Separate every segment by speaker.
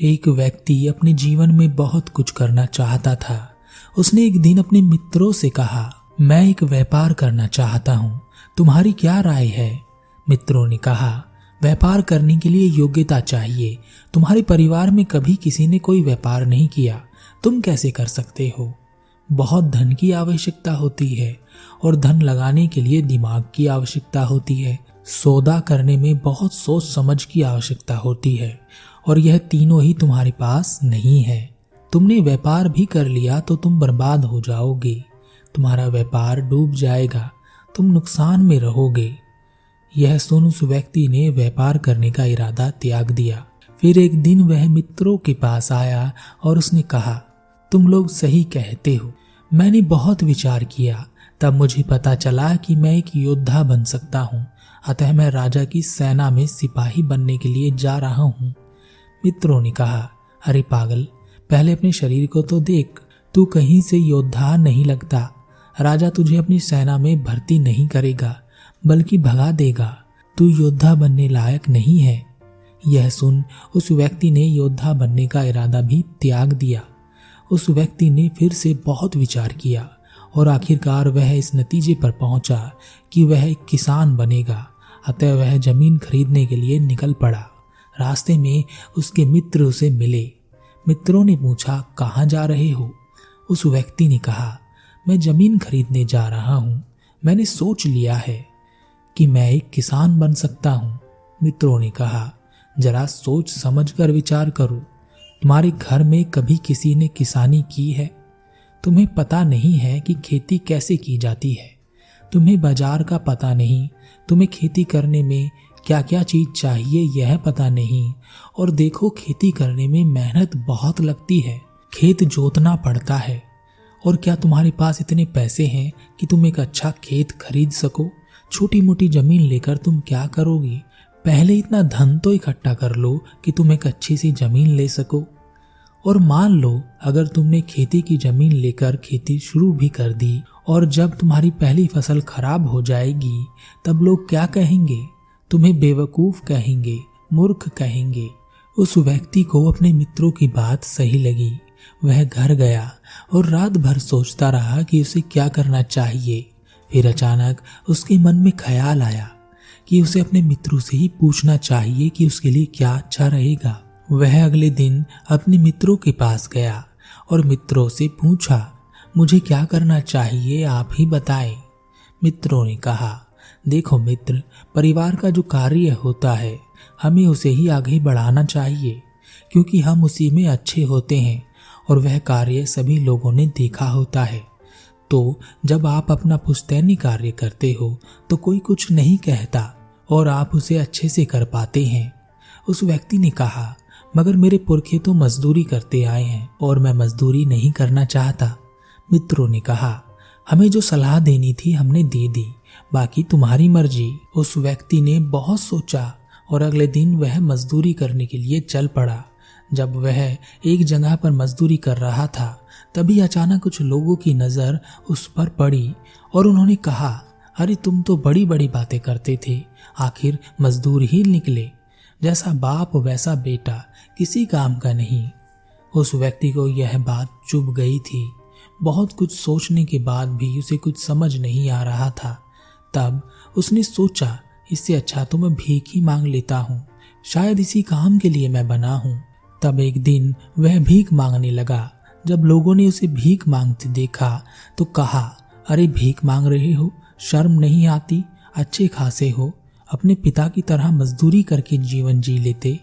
Speaker 1: एक व्यक्ति अपने जीवन में बहुत कुछ करना चाहता था। उसने एक दिन अपने मित्रों से कहा, मैं एक व्यापार करना चाहता हूँ, तुम्हारी क्या राय है? मित्रों ने कहा, व्यापार करने के लिए योग्यता चाहिए। तुम्हारे परिवार में कभी किसी ने कोई व्यापार नहीं किया, तुम कैसे कर सकते हो? बहुत धन की आवश्यकता होती है और धन लगाने के लिए दिमाग की आवश्यकता होती है। सौदा करने में बहुत सोच समझ की आवश्यकता होती है और यह तीनों ही तुम्हारे पास नहीं है। तुमने व्यापार भी कर लिया तो तुम बर्बाद हो जाओगे, तुम्हारा व्यापार डूब जाएगा, तुम नुकसान में रहोगे। यह सुन उस व्यक्ति ने व्यापार करने का इरादा त्याग दिया। फिर एक दिन वह मित्रों के पास आया और उसने कहा, तुम लोग सही कहते हो, मैंने बहुत विचार किया, तब मुझे पता चला कि मैं एक योद्धा बन सकता हूँ, अतः मैं राजा की सेना में सिपाही बनने के लिए जा रहा हूँ। मित्रों ने कहा, अरे पागल, पहले अपने शरीर को तो देख, तू कहीं से योद्धा नहीं लगता। राजा तुझे अपनी सेना में भर्ती नहीं करेगा, बल्कि भगा देगा। तू योद्धा बनने लायक नहीं है। यह सुन उस व्यक्ति ने योद्धा बनने का इरादा भी त्याग दिया। उस व्यक्ति ने फिर से बहुत विचार किया और आखिरकार वह इस नतीजे पर पहुंचा कि वह एक किसान बनेगा। अतः वह जमीन खरीदने के लिए निकल पड़ा। रास्ते में उसके मित्र उसे मिले। मित्रों ने पूछा, कहाँ जा रहे हो? उस व्यक्ति ने कहा, मैं जमीन खरीदने जा रहा हूँ। मैंने सोच लिया है कि मैं एक किसान बन सकता हूँ। मित्रों ने कहा, जरा सोच समझकर विचार करो। तुम्हारे घर में कभी किसी ने किसानी की है? तुम्हें पता नहीं है कि खेती कैसे की जाती है। तुम्हें बाजार का पता नहीं, तुम्हें खेती करने में क्या क्या चीज चाहिए यह पता नहीं। और देखो, खेती करने में मेहनत बहुत लगती है, खेत जोतना पड़ता है। और क्या तुम्हारे पास इतने पैसे हैं कि तुम एक अच्छा खेत खरीद सको? छोटी मोटी जमीन लेकर तुम क्या करोगी? पहले इतना धन तो इकट्ठा कर लो कि तुम एक अच्छी सी जमीन ले सको। और मान लो अगर तुमने खेती की जमीन लेकर खेती शुरू भी कर दी और जब तुम्हारी पहली फसल खराब हो जाएगी, तब लोग क्या कहेंगे? तुम्हें बेवकूफ कहेंगे, मूर्ख कहेंगे। उस व्यक्ति को अपने मित्रों की बात सही लगी। वह घर गया और रात भर सोचता रहा कि उसे क्या करना चाहिए। फिर अचानक उसके मन में ख्याल आया कि उसे अपने मित्रों से ही पूछना चाहिए कि उसके लिए क्या अच्छा रहेगा। वह अगले दिन अपने मित्रों के पास गया और मित्रों से पूछा, मुझे क्या करना चाहिए, आप ही बताएं। मित्रों ने कहा, देखो मित्र, परिवार का जो कार्य होता है हमें उसे ही आगे बढ़ाना चाहिए, क्योंकि हम उसी में अच्छे होते हैं और वह कार्य सभी लोगों ने देखा होता है। तो जब आप अपना पुश्तैनी कार्य करते हो तो कोई कुछ नहीं कहता और आप उसे अच्छे से कर पाते हैं। उस व्यक्ति ने कहा, मगर मेरे पुरखे तो मजदूरी करते आए हैं और मैं मजदूरी नहीं करना चाहता। मित्रों ने कहा, हमें जो सलाह देनी थी हमने दे दी, बाकी तुम्हारी मर्जी। उस व्यक्ति ने बहुत सोचा और अगले दिन वह मजदूरी करने के लिए चल पड़ा। जब वह एक जगह पर मजदूरी कर रहा था, तभी अचानक कुछ लोगों की नजर उस पर पड़ी और उन्होंने कहा, अरे तुम तो बड़ी बड़ी बातें करते थे, आखिर मजदूर ही निकले। जैसा बाप वैसा बेटा, किसी काम का नहीं। उस व्यक्ति को यह बात चुभ गई थी। बहुत कुछ सोचने के बाद भी उसे कुछ समझ नहीं आ रहा था। तब उसने सोचा, इससे अच्छा तो मैं भीख ही मांग लेता हूँ, शायद इसी काम के लिए मैं बना हूँ। तब एक दिन वह भीख मांगने लगा। जब लोगों ने उसे भीख मांगते देखा तो कहा, अरे भीख मांग रहे हो, शर्म नहीं आती? अच्छे खासे हो, अपने पिता की तरह मजदूरी करके जीवन जी लेते।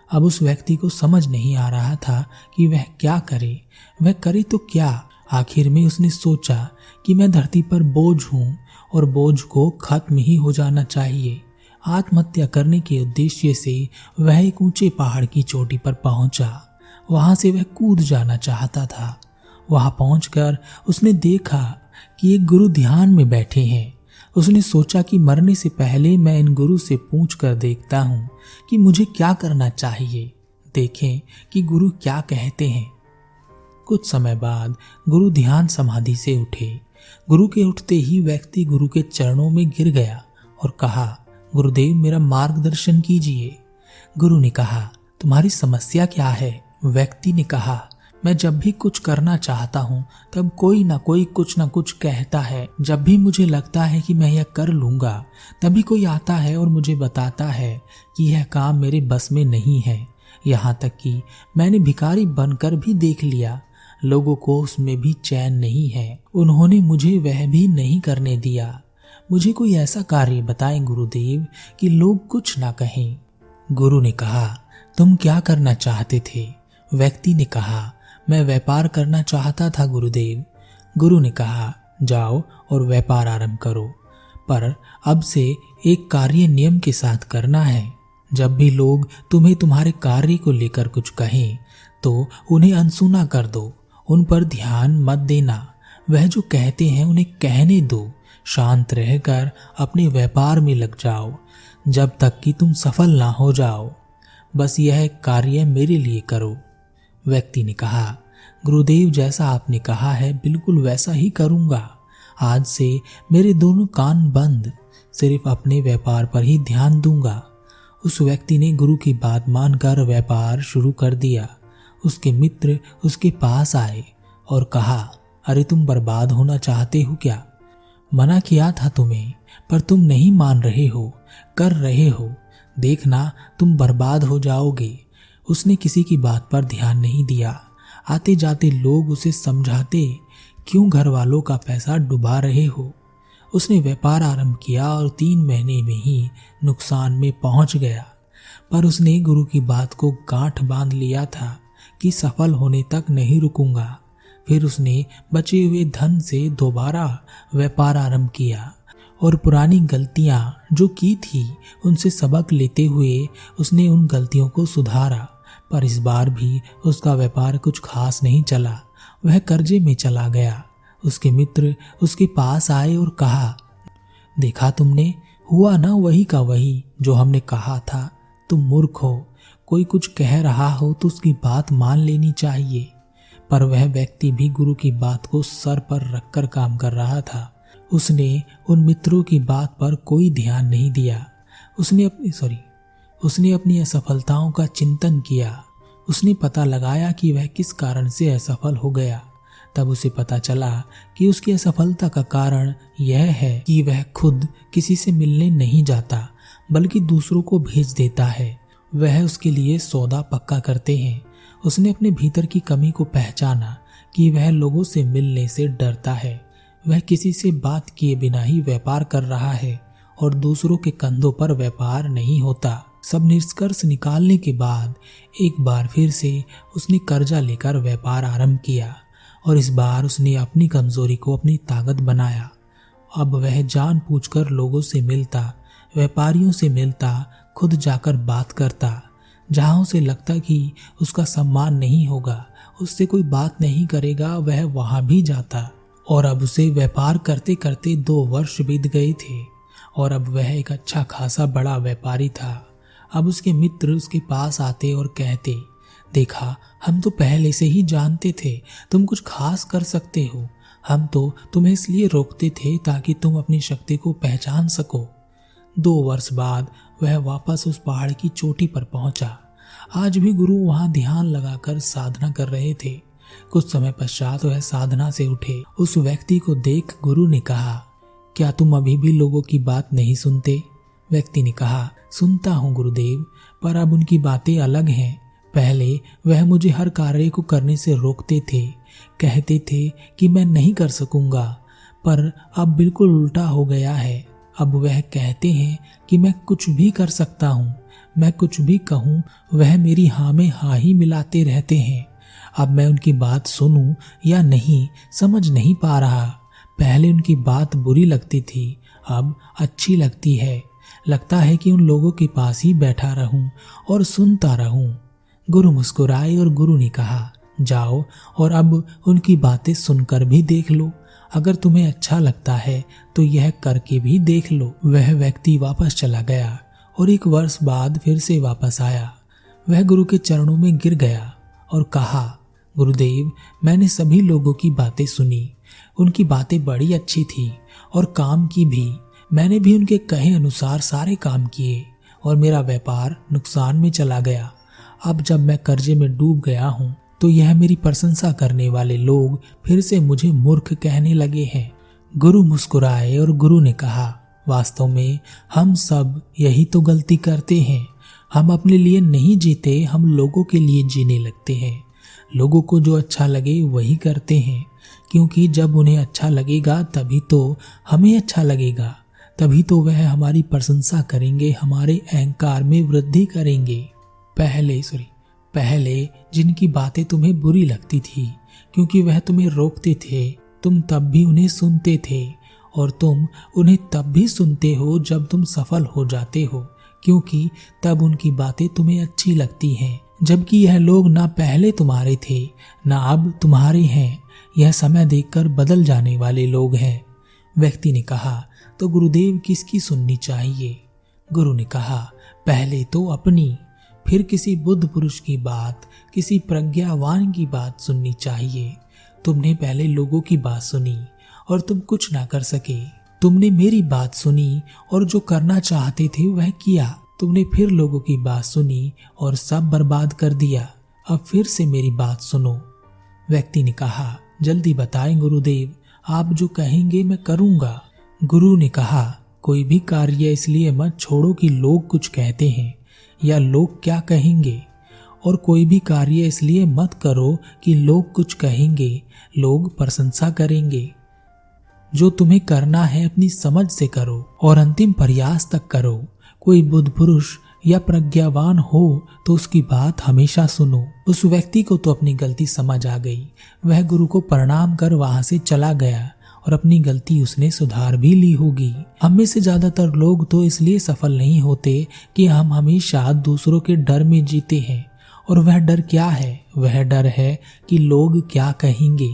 Speaker 1: अब उस व्यक्ति को समझ नहीं आ रहा था कि वह क्या करे, वह करे तो क्या। आखिर में उसने सोचा कि मैं धरती पर बोझ हूँ और बोझ को खत्म ही हो जाना चाहिए। आत्महत्या करने के उद्देश्य से वह एक ऊंचे पहाड़ की चोटी पर पहुंचा। वहां से वह कूद जाना चाहता था। वहां पहुंचकर उसने देखा कि एक गुरु ध्यान में बैठे हैं। उसने सोचा कि मरने से पहले मैं इन गुरु से पूछ कर देखता हूँ कि मुझे क्या करना चाहिए, देखें कि गुरु क्या कहते हैं। कुछ समय बाद गुरु ध्यान समाधि से उठे। गुरु के उठते ही व्यक्ति गुरु के चरणों में गिर गया और कहा, गुरुदेव मेरा मार्गदर्शन कीजिए। गुरु ने कहा, तुम्हारी समस्या क्या है? व्यक्ति ने कहा, मैं जब भी कुछ करना चाहता हूँ तब कोई ना कोई कुछ ना कुछ कहता है। जब भी मुझे लगता है कि मैं यह कर लूंगा तभी कोई आता है और मुझे बताता है कि यह काम मेरे बस में नहीं है। यहाँ तक कि मैंने भिखारी बनकर भी देख लिया, लोगों को उसमें भी चैन नहीं है। उन्होंने मुझे वह भी नहीं करने दिया। मुझे कोई ऐसा कार्य बताएं गुरुदेव कि लोग कुछ ना कहें। गुरु ने कहा, तुम क्या करना चाहते थे? व्यक्ति ने कहा, मैं व्यापार करना चाहता था गुरुदेव। गुरु ने कहा, जाओ और व्यापार आरंभ करो, पर अब से एक कार्य नियम के साथ करना है। जब भी लोग तुम्हें तुम्हारे कार्य को लेकर कुछ कहें तो उन्हें अनसुना कर दो, उन पर ध्यान मत देना। वह जो कहते हैं उन्हें कहने दो, शांत रहकर अपने व्यापार में लग जाओ जब तक कि तुम सफल ना हो जाओ। बस यह कार्य मेरे लिए करो। व्यक्ति ने कहा, गुरुदेव जैसा आपने कहा है बिल्कुल वैसा ही करूंगा। आज से मेरे दोनों कान बंद, सिर्फ अपने व्यापार पर ही ध्यान दूंगा। उस व्यक्ति ने गुरु की बात मानकर व्यापार शुरू कर दिया। उसके मित्र उसके पास आए और कहा, अरे तुम बर्बाद होना चाहते हो क्या? मना किया था तुम्हें, पर तुम नहीं मान रहे हो, कर रहे हो। देखना तुम बर्बाद हो जाओगे। उसने किसी की बात पर ध्यान नहीं दिया। आते जाते लोग उसे समझाते, क्यों घर वालों का पैसा डुबा रहे हो। उसने व्यापार आरंभ किया और 3 महीने में ही नुकसान में पहुंच गया। पर उसने गुरु की बात को गांठ बांध लिया था कि सफल होने तक नहीं रुकूंगा। फिर उसने बचे हुए धन से दोबारा व्यापार आरंभ किया और पुरानी गलतियां जो की थी उनसे सबक लेते हुए उसने उन गलतियों को सुधारा। पर इस बार भी उसका व्यापार कुछ खास नहीं चला, वह कर्जे में चला गया। उसके मित्र उसके पास आए और कहा, देखा तुमने, हुआ ना वही का वही जो हमने कहा था। तुम मूर्ख हो, कोई कुछ कह रहा हो तो उसकी बात मान लेनी चाहिए। पर वह व्यक्ति भी गुरु की बात को सर पर रखकर काम कर रहा था। उसने उन मित्रों की बात पर कोई ध्यान नहीं दिया। उसने अपनी असफलताओं का चिंतन किया। उसने पता लगाया कि वह किस कारण से असफल हो गया। तब उसे पता चला कि उसकी असफलता का कारण यह है कि वह खुद किसी से मिलने नहीं जाता, बल्कि दूसरों को भेज देता है। वह उसके लिए सौदा पक्का करते हैं। उसने अपने भीतर की कमी को पहचाना कि वह लोगों से मिलने से डरता है। वह किसी से बात किए बिना ही व्यापार कर रहा है और दूसरों के कंधों पर व्यापार नहीं होता। सब निष्कर्ष निकालने के बाद एक बार फिर से उसने कर्जा लेकर व्यापार आरंभ किया और इस बार उसने अपनी कमजोरी को अपनी ताकत बनाया। अब वह जानबूझकर लोगों से मिलता, व्यापारियों से मिलता, खुद जाकर बात करता। जहां उसे लगता कि उसका सम्मान नहीं होगा, उससे कोई बात नहीं करेगा, वह वहां भी जाता। और अब उसे व्यापार करते करते 2 वर्ष बीत गए थे और अब वह एक अच्छा खासा बड़ा व्यापारी था। अब उसके मित्र उसके पास आते और कहते, देखा, हम तो पहले से ही जानते थे तुम कुछ खास कर सकते हो। हम तो तुम्हें इसलिए रोकते थे ताकि तुम अपनी शक्ति को पहचान सको। 2 वर्ष बाद वह वापस उस पहाड़ की चोटी पर पहुंचा। आज भी गुरु वहां ध्यान लगाकर साधना कर रहे थे। कुछ समय पश्चात वह साधना से उठे। उस व्यक्ति को देख गुरु ने कहा, क्या तुम अभी भी लोगों की बात नहीं सुनते? व्यक्ति ने कहा, सुनता हूँ गुरुदेव, पर अब उनकी बातें अलग हैं। पहले वह मुझे हर कार्य को करने से रोकते थे, कहते थे कि मैं नहीं कर सकूंगा, पर अब बिल्कुल उल्टा हो गया है। अब वह कहते हैं कि मैं कुछ भी कर सकता हूँ, मैं कुछ भी कहूँ वह मेरी हाँ में हाँ ही मिलाते रहते हैं। अब मैं उनकी बात सुनूं या नहीं समझ नहीं पा रहा। पहले उनकी बात बुरी लगती थी, अब अच्छी लगती है। लगता है कि उन लोगों के पास ही बैठा रहूं और सुनता रहूं। गुरु मुस्कुराए और गुरु ने कहा, जाओ और अब उनकी बातें सुनकर भी देख लो। अगर तुम्हें अच्छा लगता है तो यह करके भी देख लो। वह व्यक्ति वापस चला गया और 1 वर्ष बाद फिर से वापस आया। वह गुरु के चरणों में गिर गया और कहा, गुरुदेव, मैंने सभी लोगों की बातें सुनी। उनकी बातें बड़ी अच्छी थी और काम की भी। मैंने भी उनके कहे अनुसार सारे काम किए और मेरा व्यापार नुकसान में चला गया। अब जब मैं कर्जे में डूब गया हूँ तो यह मेरी प्रशंसा करने वाले लोग फिर से मुझे मूर्ख कहने लगे हैं। गुरु मुस्कुराए और गुरु ने कहा, वास्तव में हम सब यही तो गलती करते हैं। हम अपने लिए नहीं जीते, हम लोगों के लिए जीने लगते हैं। लोगों को जो अच्छा लगे वही करते हैं, क्योंकि जब उन्हें अच्छा लगेगा तभी तो हमें अच्छा लगेगा, तभी तो वह हमारी प्रशंसा करेंगे, हमारे अहंकार में वृद्धि करेंगे। पहले जिनकी बातें तुम्हें बुरी लगती थी क्योंकि वह तुम्हें रोकते थे, तुम तब भी उन्हें सुनते थे, और तुम उन्हें तब भी सुनते हो जब तुम सफल हो जाते हो, क्योंकि तब उनकी बातें तुम्हें अच्छी लगती हैं। जबकि यह लोग ना पहले तुम्हारे थे ना अब तुम्हारे हैं, यह समय देखकर बदल जाने वाले लोग हैं। व्यक्ति ने कहा, तो गुरुदेव किसकी सुननी चाहिए? गुरु ने कहा, पहले तो अपनी, फिर किसी बुद्ध पुरुष की बात, किसी प्रज्ञावान की बात सुननी चाहिए। तुमने पहले लोगों की बात सुनी और तुम कुछ ना कर सके। तुमने मेरी बात सुनी और जो करना चाहते थे वह किया। तुमने फिर लोगों की बात सुनी और सब बर्बाद कर दिया। अब फिर से मेरी बात सुनो। व्यक्ति ने कहा, जल्दी बताएं गुरुदेव, आप जो कहेंगे मैं करूंगा। गुरु ने कहा, कोई भी कार्य इसलिए मत छोड़ो कि लोग कुछ कहते हैं या लोग क्या कहेंगे, और कोई भी कार्य इसलिए मत करो कि लोग कुछ कहेंगे, लोग प्रशंसा करेंगे। जो तुम्हें करना है अपनी समझ से करो और अंतिम प्रयास तक करो। कोई बुद्ध पुरुष या प्रज्ञावान हो तो उसकी बात हमेशा सुनो। उस व्यक्ति को तो अपनी गलती समझ आ गई। वह गुरु को प्रणाम कर वहां से चला गया और अपनी गलती उसने सुधार भी ली होगी। हम में से ज्यादातर लोग तो इसलिए सफल नहीं होते कि हम हमेशा दूसरों के डर में जीते हैं। और वह डर क्या है? वह डर है कि लोग क्या कहेंगे।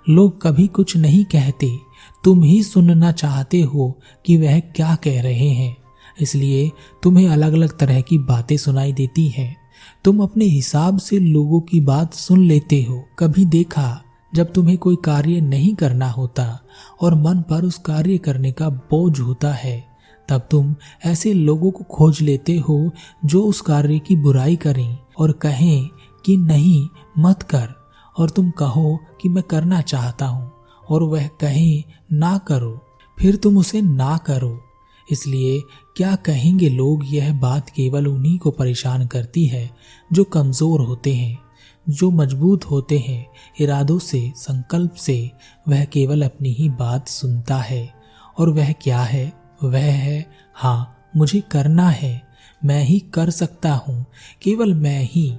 Speaker 1: लोग कभी कुछ नहीं कहते, तुम ही सुनना चाहते हो कि वह क्या कह रहे हैं, इसलिए तुम्हें अलग अलग तरह की बातें सुनाई देती हैं। तुम अपने हिसाब से लोगों की बात सुन लेते हो। कभी देखा, जब तुम्हें कोई कार्य नहीं करना होता और मन पर उस कार्य करने का बोझ होता है, तब तुम ऐसे लोगों को खोज लेते हो जो उस कार्य की बुराई करें और कहें कि नहीं मत कर, और तुम कहो कि मैं करना चाहता हूँ और वह कहें ना करो, फिर तुम उसे ना करो। इसलिए क्या कहेंगे लोग, यह बात केवल उन्हीं को परेशान करती है जो कमजोर होते हैं। जो मजबूत होते हैं इरादों से, संकल्प से, वह केवल अपनी ही बात सुनता है। और वह क्या है? वह है, हाँ मुझे करना है, मैं ही कर सकता हूँ, केवल मैं ही।